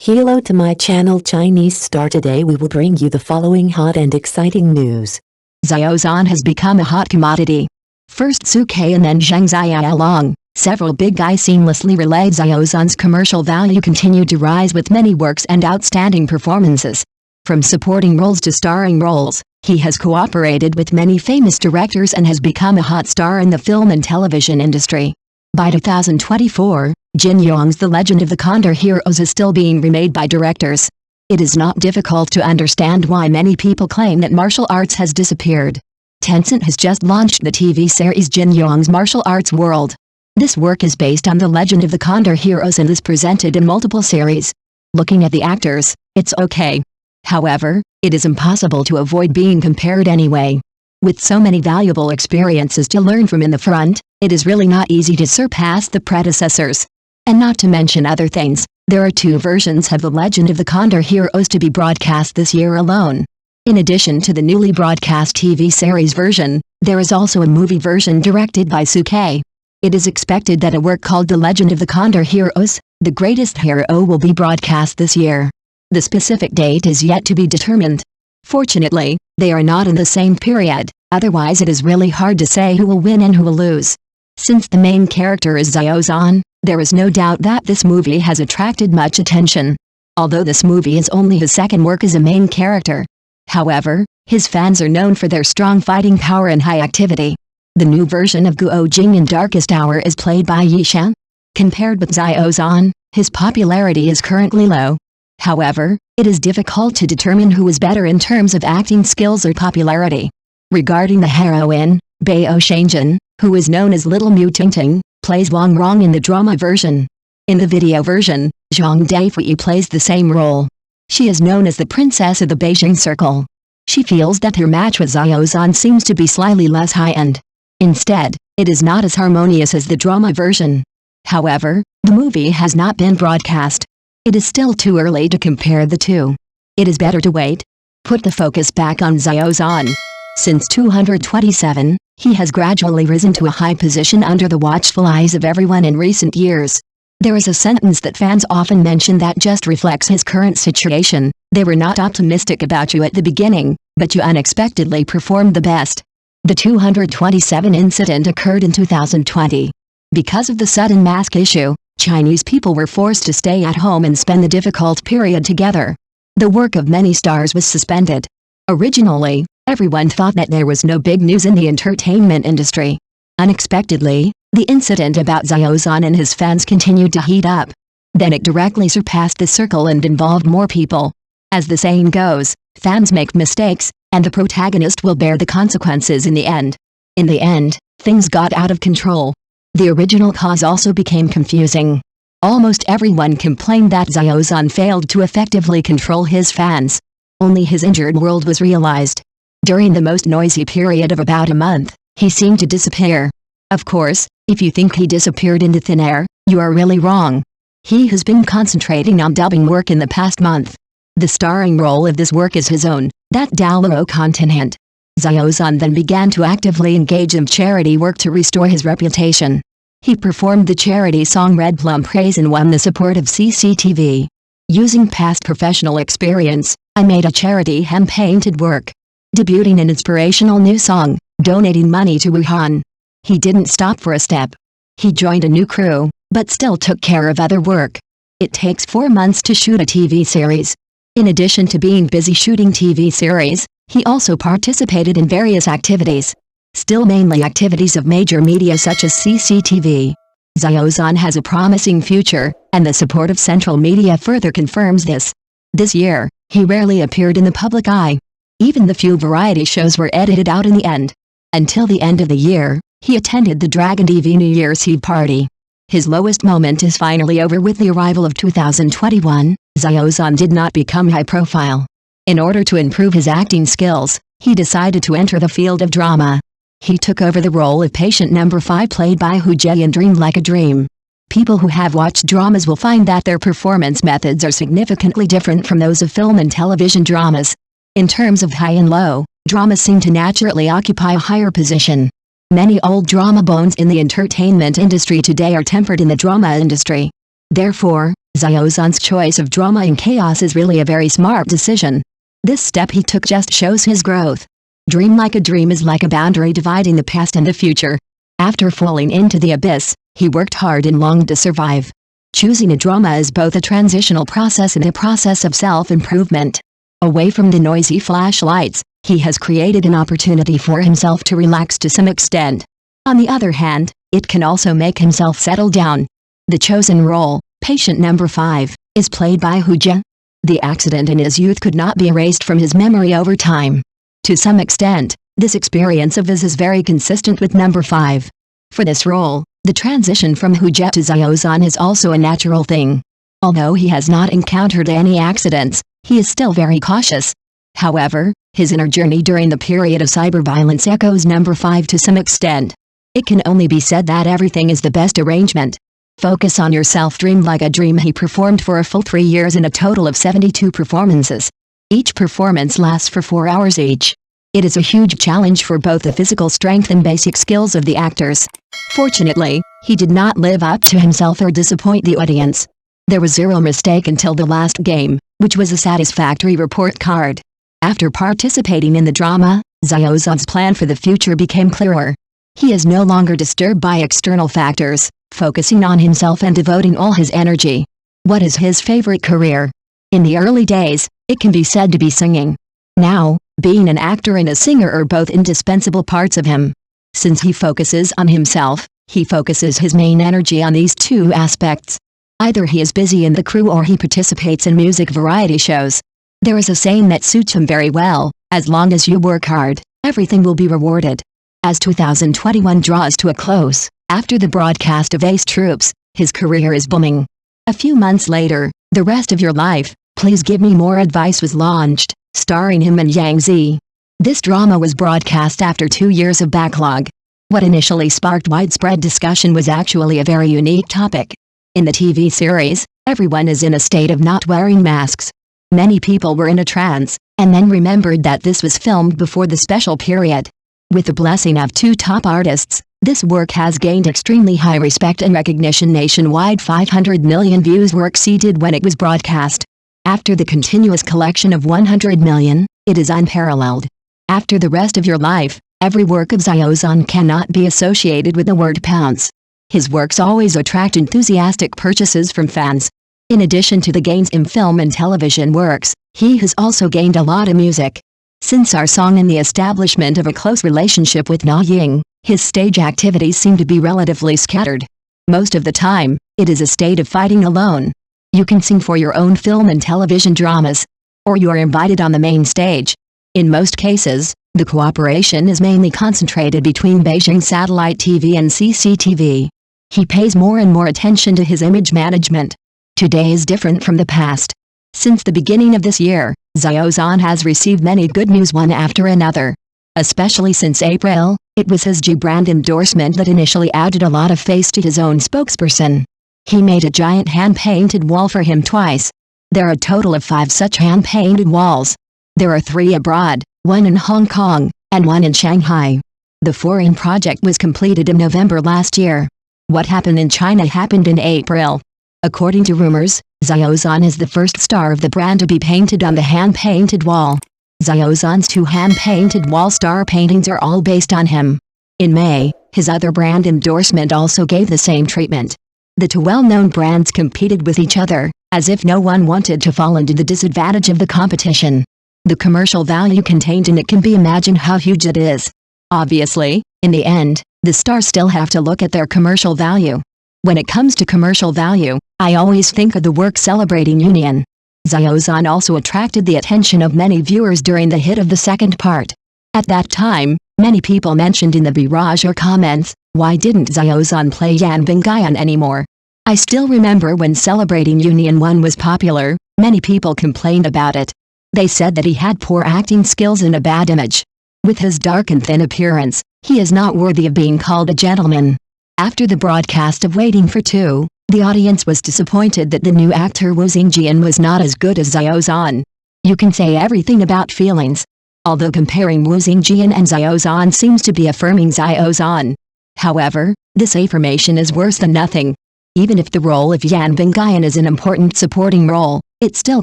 Hello to my channel Chinese Star. Today we will bring you the following hot and exciting news. Xiao Zhan has become a hot commodity. First Tsui and then Zheng Xiaolong. Several big guys seamlessly relayed Xiao Zhan's commercial value continued to rise with many works and outstanding performances. From supporting roles to starring roles, he has cooperated with many famous directors and has become a hot star in the film and television industry. By 2024, Zheng Xiaolong's The Legend of the Condor Heroes is still being remade by directors. It is not difficult to understand why many people claim that martial arts has disappeared. Tencent has just launched the TV series Zheng Xiaolong's Martial Arts World. This work is based on The Legend of the Condor Heroes and is presented in multiple series. Looking at the actors, it's okay. However, it is impossible to avoid being compared anyway. With so many valuable experiences to learn from in the front, it is really not easy to surpass the predecessors. And not to mention other things, there are 2 versions of The Legend of the Condor Heroes to be broadcast this year alone. In addition to the newly broadcast TV series version, there is also a movie version directed by Tsui. It is expected that a work called The Legend of the Condor Heroes, The Greatest Hero will be broadcast this year. The specific date is yet to be determined. Fortunately, they are not in the same period, otherwise it is really hard to say who will win and who will lose. Since the main character is Xiao Zhan, there is no doubt that this movie has attracted much attention. Although this movie is only his second work as a main character. However, his fans are known for their strong fighting power and high activity. The new version of Guo Jing in Darkest Hour is played by Yi Shan. Compared with Xiao Zhan, his popularity is currently low. However, it is difficult to determine who is better in terms of acting skills or popularity. Regarding the heroine, Bao Shangjin, who is known as Little Mu Tingting, plays Wang Rong in the drama version. In the video version, Zhang Daifei plays the same role. She is known as the Princess of the Beijing Circle. She feels that her match with Xiao Zhan seems to be slightly less high-end. Instead, it is not as harmonious as the drama version. However, the movie has not been broadcast. It is still too early to compare the two. It is better to wait. Put the focus back on Xiao Zhan. Since 227, he has gradually risen to a high position under the watchful eyes of everyone in recent years. There is a sentence that fans often mention that just reflects his current situation. They were not optimistic about you at the beginning, but you unexpectedly performed the best. The 227 incident occurred in 2020. Because of the sudden mask issue, Chinese people were forced to stay at home and spend the difficult period together. The work of many stars was suspended. Originally, everyone thought that there was no big news in the entertainment industry. Unexpectedly, the incident about Xiao Zhan and his fans continued to heat up. Then it directly surpassed the circle and involved more people. As the saying goes, fans make mistakes, and the protagonist will bear the consequences in the end. In the end, things got out of control. The original cause also became confusing. Almost everyone complained that Xiao Zhan failed to effectively control his fans. Only his injured world was realized. During the most noisy period of about a month, he seemed to disappear. Of course, if you think he disappeared into thin air, you are really wrong. He has been concentrating on dubbing work in the past month. The starring role of this work is his own, that Dalaro continent. Xiao Zhan then began to actively engage in charity work to restore his reputation. He performed the charity song Red Plum Praise and won the support of CCTV. Using past professional experience, I made a charity hand-painted work. Debuting an inspirational new song, donating money to Wuhan. He didn't stop for a step. He joined a new crew, but still took care of other work. It takes 4 months to shoot a TV series. In addition to being busy shooting TV series, he also participated in various activities. Still mainly activities of major media such as CCTV. Xiao Zhan has a promising future, and the support of central media further confirms this. This year, he rarely appeared in the public eye. Even the few variety shows were edited out in the end. Until the end of the year, he attended the Dragon TV New Year's Eve party. His lowest moment is finally over with the arrival of 2021. Xiao Zhan did not become high profile. In order to improve his acting skills, he decided to enter the field of drama. He took over the role of patient number 5 played by Hu Jie in Dream Like a Dream. People who have watched dramas will find that their performance methods are significantly different from those of film and television dramas. In terms of high and low, dramas seem to naturally occupy a higher position. Many old drama bones in the entertainment industry today are tempered in the drama industry. Therefore, Xiao Zhan's choice of drama and chaos is really a very smart decision. This step he took just shows his growth. Dream like a dream is like a boundary dividing the past and the future. After falling into the abyss, he worked hard and longed to survive. Choosing a drama is both a transitional process and a process of self-improvement. Away from the noisy flashlights, he has created an opportunity for himself to relax to some extent. On the other hand, it can also make himself settle down. The chosen role, patient number 5, is played by Hu Jie. The accident in his youth could not be erased from his memory over time. To some extent, this experience of his is very consistent with number 5. For this role, the transition from Hu Jie to Xiao Zhan is also a natural thing. Although he has not encountered any accidents, he is still very cautious. However, his inner journey during the period of cyberviolence echoes number 5 to some extent. It can only be said that everything is the best arrangement. Focus on yourself. Dream like a dream. He performed for a full 3 years in a total of 72 performances. Each performance lasts for 4 hours each. It is a huge challenge for both the physical strength and basic skills of the actors. Fortunately, he did not live up to himself or disappoint the audience. There was zero mistake until the last game, which was a satisfactory report card. After participating in the drama, Xiao Zhan's plan for the future became clearer. He is no longer disturbed by external factors, focusing on himself and devoting all his energy. What is his favorite career? In the early days, it can be said to be singing. Now, being an actor and a singer are both indispensable parts of him. Since he focuses on himself, he focuses his main energy on these two aspects. Either he is busy in the crew or he participates in music variety shows. There is a saying that suits him very well: as long as you work hard, everything will be rewarded. As 2021 draws to a close, after the broadcast of Ace Troops, his career is booming. A few months later, The Rest of Your Life, Please Give Me More Advice was launched, starring him and Yang Zi. This drama was broadcast after 2 years of backlog. What initially sparked widespread discussion was actually a very unique topic. In the TV series, everyone is in a state of not wearing masks. Many people were in a trance, and then remembered that this was filmed before the special period. With the blessing of 2 top artists, this work has gained extremely high respect and recognition nationwide. 500 million views were exceeded when it was broadcast. After the continuous collection of 100 million, it is unparalleled. After The Rest of Your Life, every work of Xiao Zhan cannot be associated with the word pounce. His works always attract enthusiastic purchases from fans. In addition to the gains in film and television works, he has also gained a lot of music. Since our song and the establishment of a close relationship with Na Ying, his stage activities seem to be relatively scattered. Most of the time, it is a state of fighting alone. You can sing for your own film and television dramas, or you are invited on the main stage. In most cases, the cooperation is mainly concentrated between Beijing Satellite TV and CCTV. He pays more and more attention to his image management. Today is different from the past. Since the beginning of this year, Xiao Zhan has received many good news one after another. Especially since April, it was his G brand endorsement that initially added a lot of face to his own spokesperson. He made a giant hand-painted wall for him twice. There are a total of 5 such hand-painted walls. There are 3 abroad, 1 in Hong Kong, and 1 in Shanghai. The foreign project was completed in November last year. What happened in China happened in April. According to rumors, Xiao Zhan is the first star of the brand to be painted on the hand-painted wall. Xiao Zhan's 2 hand-painted wall star paintings are all based on him. In May, his other brand endorsement also gave the same treatment. The 2 well-known brands competed with each other, as if no one wanted to fall into the disadvantage of the competition. The commercial value contained in it can be imagined how huge it is. Obviously, in the end, the stars still have to look at their commercial value. When it comes to commercial value, I always think of the work celebrating union. Xiao Zhan also attracted the attention of many viewers during the hit of the second part. At that time, many people mentioned in the barrage or comments, why didn't Xiao Zhan play Yan Bingyan anymore? I still remember when Celebrating Union 1 was popular, many people complained about it. They said that he had poor acting skills and a bad image. With his dark and thin appearance, he is not worthy of being called a gentleman. After the broadcast of Waiting for Two, the audience was disappointed that the new actor Wu Xingjian was not as good as Xiao Zhan. You can say everything about feelings. Although comparing Wu Xingjian and Xiao Zhan seems to be affirming Xiao Zhan. However, this affirmation is worse than nothing. Even if the role of Yan Bingyan is an important supporting role, it still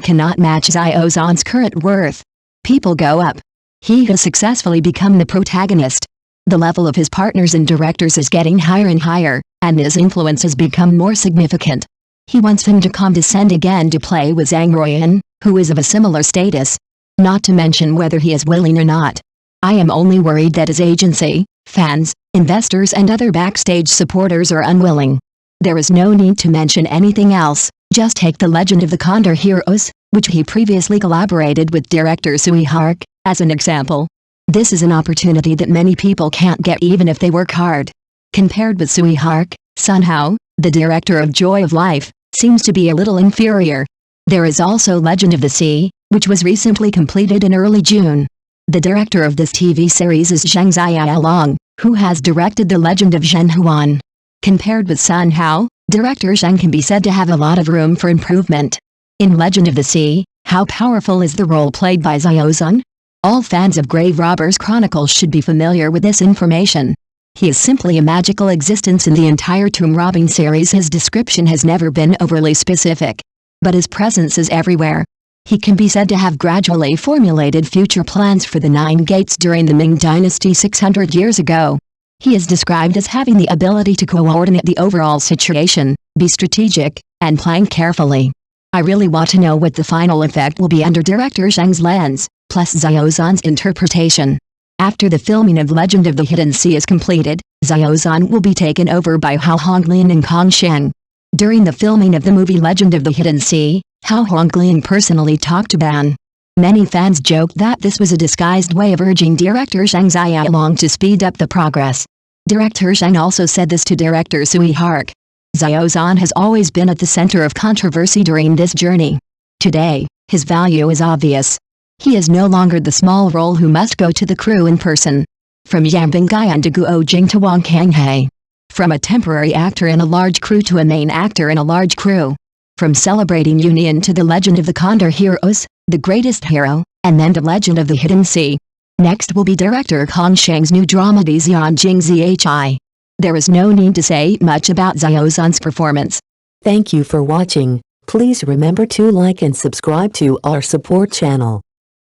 cannot match Xiao Zhan's current worth. People go up. He has successfully become the protagonist. The level of his partners and directors is getting higher and higher, and his influence has become more significant. He wants him to condescend again to play with Zhang Ruiyan, who is of a similar status. Not to mention whether he is willing or not. I am only worried that his agency, fans, investors and other backstage supporters are unwilling. There is no need to mention anything else, just take The Legend of the Condor Heroes, which he previously collaborated with director Tsui Hark, as an example. This is an opportunity that many people can't get even if they work hard. Compared with Tsui Hark, Sun Hao, the director of Joy of Life, seems to be a little inferior. There is also Legend of the Sea, which was recently completed in early June. The director of this TV series is Zheng Xiaolong, who has directed The Legend of Zhen Huan. Compared with Sun Hao, director Zheng can be said to have a lot of room for improvement. In Legend of the Sea, how powerful is the role played by Xiao Zhan? All fans of Grave Robbers Chronicles should be familiar with this information. He is simply a magical existence in the entire tomb robbing series. His description has never been overly specific. But his presence is everywhere. He can be said to have gradually formulated future plans for the Nine Gates during the Ming Dynasty 600 years ago. He is described as having the ability to coordinate the overall situation, be strategic, and plan carefully. I really want to know what the final effect will be under director Zheng's lens, plus Xiao Zhan's interpretation. After the filming of Legend of the Hidden Sea is completed, Xiao Zhan will be taken over by Hao Honglian and Kong Sheng. During the filming of the movie Legend of the Hidden Sea, Hao Honglian personally talked to Ban. Many fans joked that this was a disguised way of urging director Zheng Xiaolong to speed up the progress. Director Zheng also said this to director Tsui Hark. Xiao Zhan has always been at the center of controversy during this journey. Today, his value is obvious. He is no longer the small role who must go to the crew in person. From Yan Bingyan to Guo Jing to Wang Kanghe. From a temporary actor in a large crew to a main actor in a large crew. From celebrating Union to The Legend of the Condor Heroes, The Greatest Hero, and then The Legend of the Hidden Sea. Next will be director Kong Sheng's new drama Die Xian Jing Zhi. There is no need to say much about Xiao Zhan's performance. Thank you for watching. Please remember to like and subscribe to our support channel.